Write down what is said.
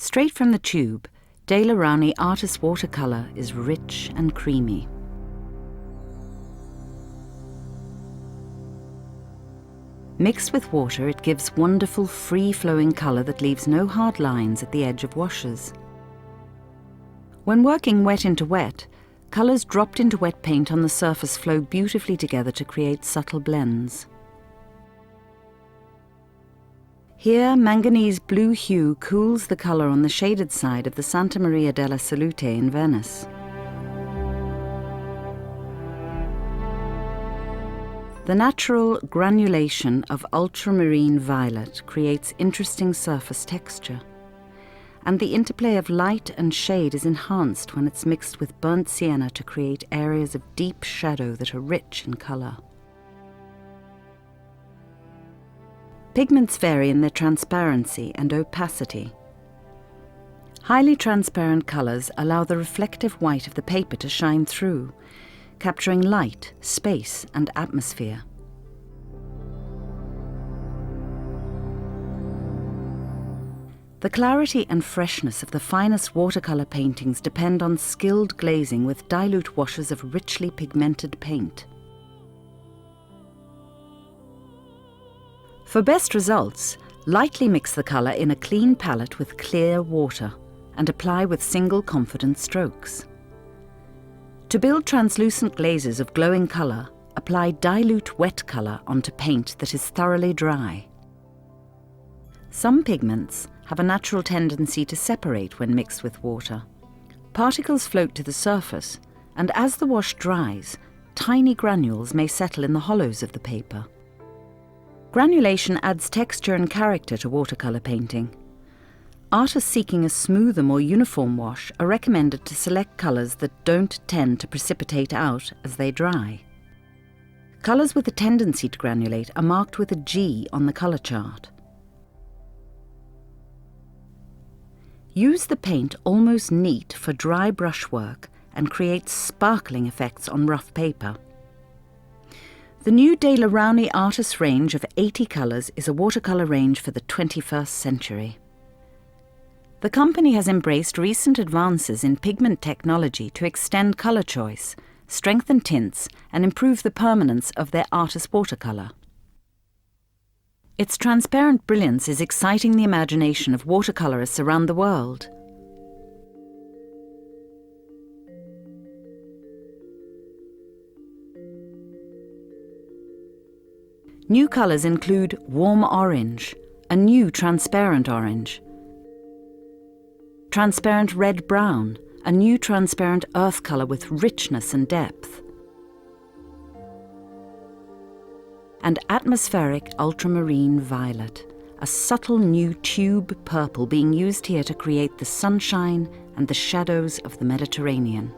Straight from the tube, Daler-Rowney Artist Watercolour is rich and creamy. Mixed with water, it gives wonderful free-flowing colour that leaves no hard lines at the edge of washes. When working wet into wet, colours dropped into wet paint on the surface flow beautifully together to create subtle blends. Here, manganese blue hue cools the colour on the shaded side of the Santa Maria della Salute in Venice. The natural granulation of ultramarine violet creates interesting surface texture, and the interplay of light and shade is enhanced when it's mixed with burnt sienna to create areas of deep shadow that are rich in colour. Pigments vary in their transparency and opacity. Highly transparent colours allow the reflective white of the paper to shine through, capturing light, space, and atmosphere. The clarity and freshness of the finest watercolour paintings depend on skilled glazing with dilute washes of richly pigmented paint. For best results, lightly mix the colour in a clean palette with clear water and apply with single confident strokes. To build translucent glazes of glowing colour, apply dilute wet colour onto paint that is thoroughly dry. Some pigments have a natural tendency to separate when mixed with water. Particles float to the surface, and as the wash dries, tiny granules may settle in the hollows of the paper. Granulation adds texture and character to watercolour painting. Artists seeking a smoother, more uniform wash are recommended to select colours that don't tend to precipitate out as they dry. Colours with a tendency to granulate are marked with a G on the colour chart. Use the paint almost neat for dry brushwork and create sparkling effects on rough paper. The new Daler-Rowney Artist range of 80 colours is a watercolour range for the 21st century. The company has embraced recent advances in pigment technology to extend colour choice, strengthen tints, and improve the permanence of their artist watercolour. Its transparent brilliance is exciting the imagination of watercolourists around the world. New colours include warm orange, a new transparent orange, transparent red-brown, a new transparent earth colour with richness and depth, and atmospheric ultramarine violet, a subtle new tube purple being used here to create the sunshine and the shadows of the Mediterranean.